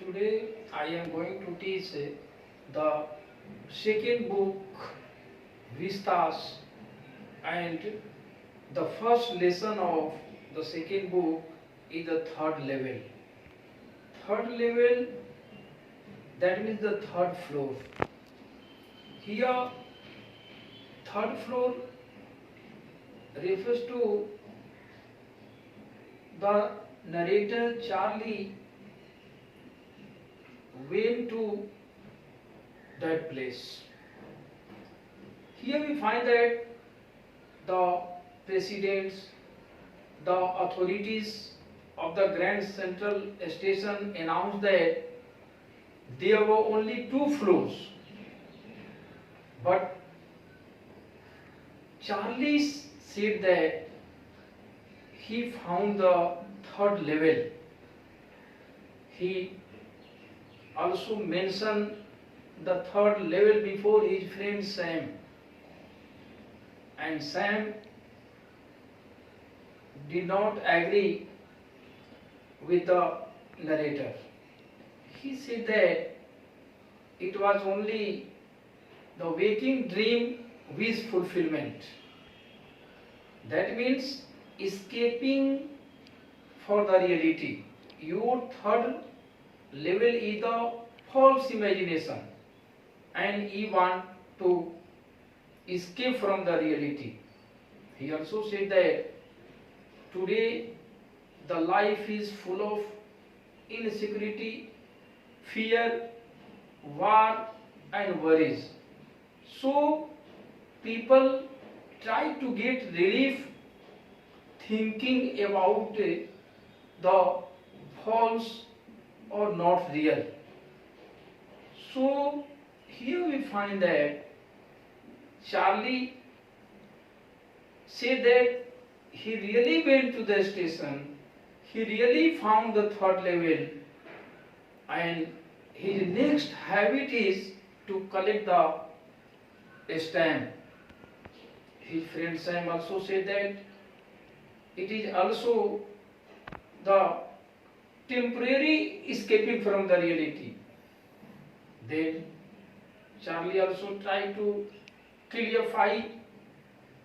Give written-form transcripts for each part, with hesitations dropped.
Today I am going to teach the second book Vistas, and the first lesson of the second book is the third level. Third level, that means the third floor. Here third floor refers to the narrator Charlie went to that place. Here we find that the presidents, the authorities of the Grand Central Station announced that there were only two floors. But Charlie said that he found the third level. He also mentioned the third level before his friend Sam. And Sam did not agree with the narrator. He said that it was only the waking dream wish fulfillment. That means escaping for the reality. Your third level is the false imagination, and you want to escape from the reality. He also said that today the life is full of insecurity, fear, war and worries. So people try to get relief thinking about the false or not real. So here we find that Charlie said that he really went to the station, he really found the third level, and his next habit is to collect the stamp. His friend Sam also said that it is also the temporary escaping from the reality. Then Charlie also tried to clarify.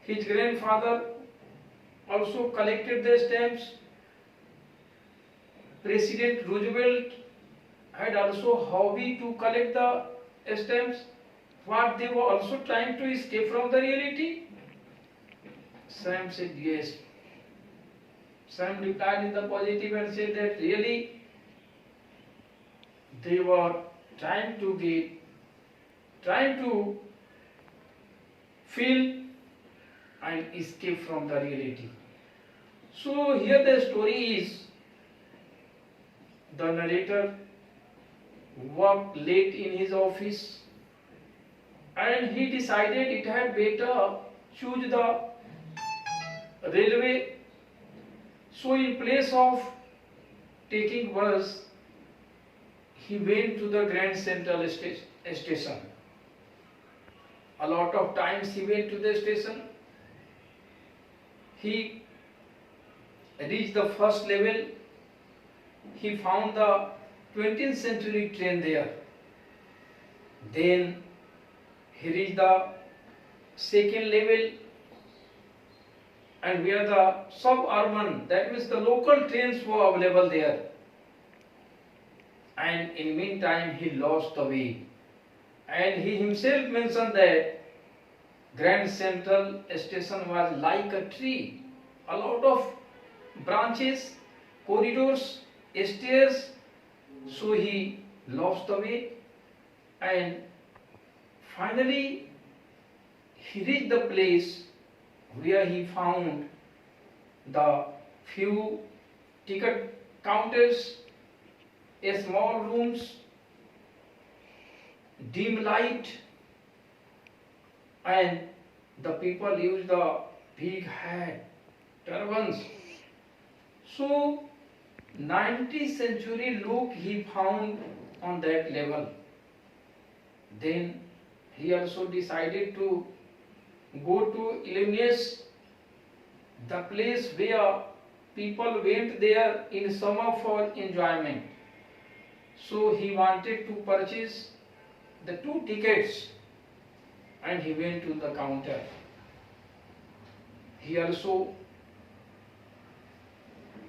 His grandfather also collected the stamps. President Roosevelt had also hobby to collect the stamps. What they were also trying to escape from the reality? Sam said yes. Sam replied in the positive and said that really they were trying to feel and escape from the reality. So here the story is the narrator worked late in his office and he decided it had better choose the railway. So in place of taking bus, he went to the Grand Central Station. A lot of times he went to the station. He reached the first level. He found the 20th century train there. Then he reached the second level, and where the suburban, that means the local trains were available there. And in meantime he lost the way. And he himself mentioned that Grand Central Station was like a tree. A lot of branches, corridors, stairs. So he lost the way. And finally he reached the place where he found the few ticket counters, a small rooms, dim light, and the people use the big hat, turbans. So 19th century look he found on that level. Then he also decided to go to Illinois, the place where people went there in summer for enjoyment. So he wanted to purchase the 2 tickets and he went to the counter. He also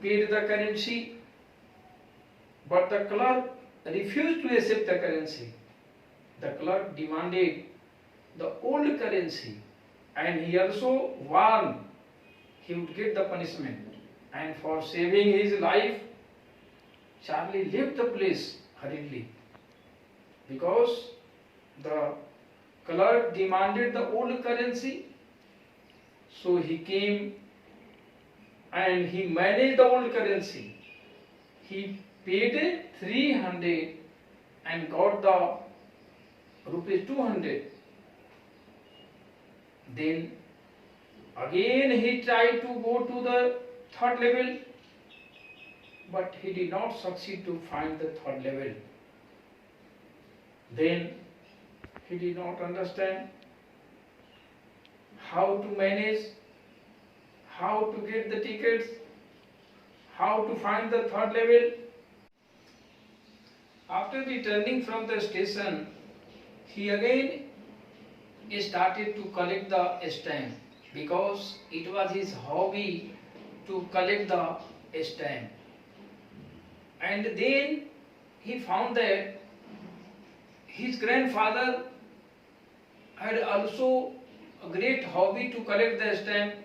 paid the currency, but the clerk refused to accept the currency. The clerk demanded the old currency and he also warned he would get the punishment. And for saving his life, Charlie left the place hurriedly because the clerk demanded the old currency. So he came and he managed the old currency. He paid 300 and got the rupees 200. Then again he tried to go to the third level, but he did not succeed to find the third level. Then he did not understand how to manage, how to get the tickets, how to find the third level. After returning from the station, he again started to collect the stamp because it was his hobby to collect the stamp. And then he found that his grandfather had also a great hobby to collect the stamp,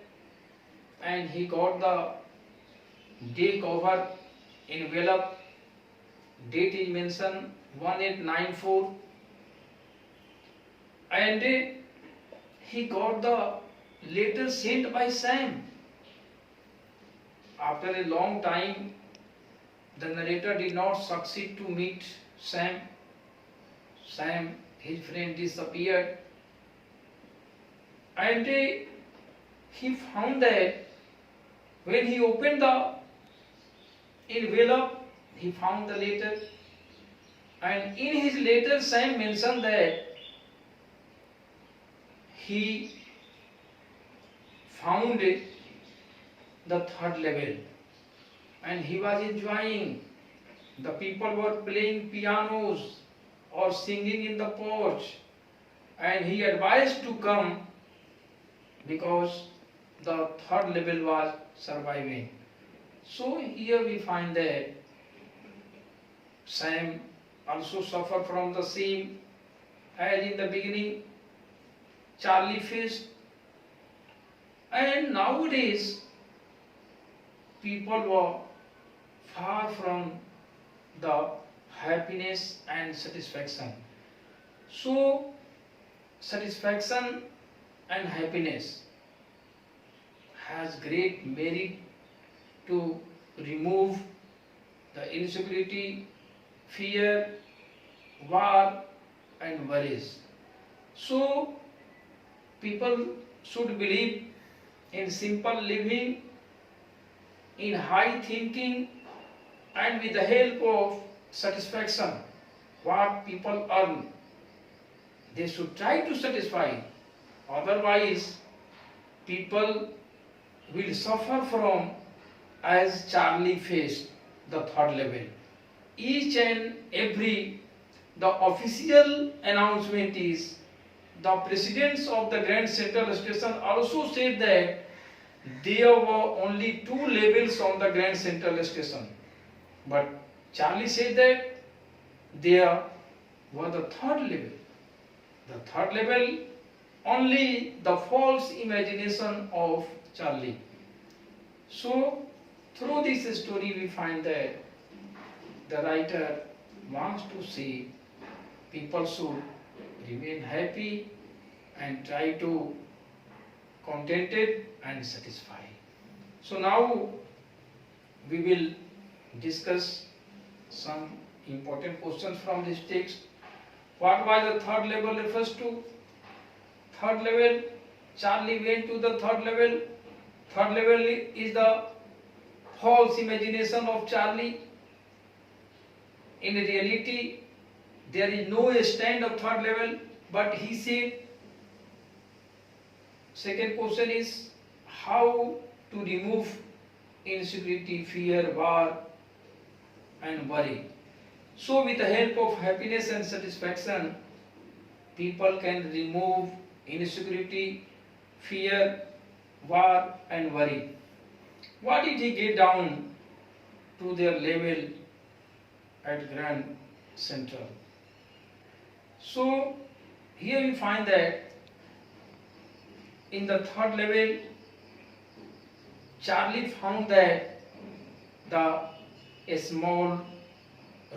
and he got the day cover envelope. Date is mentioned 1894, and he got the letter sent by Sam. After a long time, the narrator did not succeed to meet Sam. Sam, his friend, disappeared, and he found that when he opened the envelope, he found the letter, and in his letter Sam mentioned that he found the third level and he was enjoying. The people were playing pianos or singing in the porch, and he advised to come because the third level was surviving. So here we find that Sam also suffered from the same as in the beginning Charlie faced. And nowadays people were far from the happiness and satisfaction. So satisfaction and happiness has great merit to remove the insecurity, fear, war and worries. So people should believe in simple living, in high thinking, and with the help of satisfaction what people earn, they should try to satisfy. Otherwise people will suffer from as Charlie faced the third level. Each and every the official announcement is the presidents of the Grand Central Station also said that there were only 2 levels on the Grand Central Station, but Charlie said that there were the third level. The third level only the false imagination of Charlie. So through this story we find that the writer wants to say people should remain happy and try to contented and satisfied. So now we will discuss some important questions from this text. What was the third level refers to? Third level, Charlie went to the third level. Third level is the false imagination of Charlie. In reality, there is no stand of third level, but he said. Second question is how to remove insecurity, fear, war and worry. So with the help of happiness and satisfaction, people can remove insecurity, fear, war and worry. What did he get down to their level at Grand Central? So here we find that in the third level, Charlie found that a small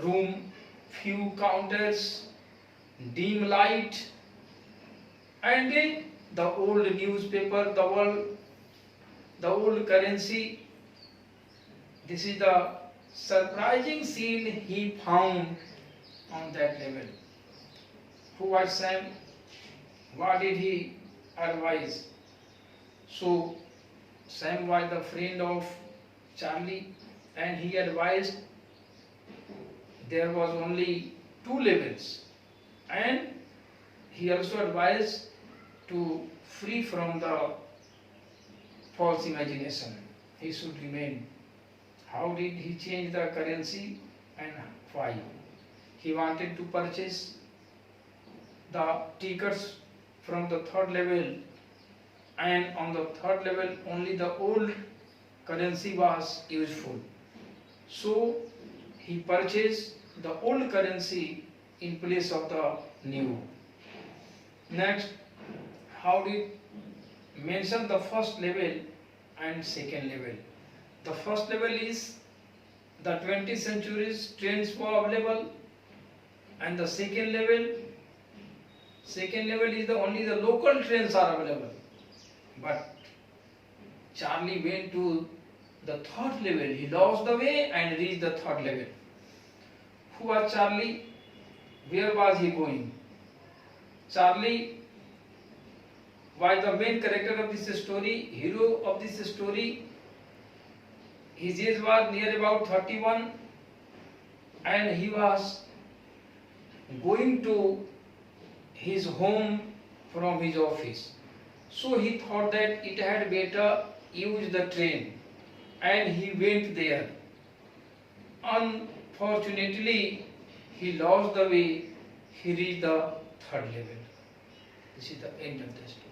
room, few counters, dim light, and the old newspaper, the old currency. This is the surprising scene he found on that level. Who was Sam? What did he advise? So Sam was the friend of Charlie, and he advised there was only two levels, and he also advised to free from the false imagination. He should remain. How did he change the currency and why? He wanted to purchase the tickets from the third level, and on the third level only the old currency was useful. So he purchased the old currency in place of the new. Next, how did mention the first level and second level? The first level is the 20th century's trends were available, and the second level is the only the local trends are available. But Charlie went to the third level. He lost the way and reached the third level. Who was Charlie? Where was he going? Charlie was the main character of this story, hero of this story. His age was near about 31, and he was going to his home from his office. So he thought that it had better use the train, and he went there. Unfortunately, he lost the way. He reached the third level. This is the end of the story.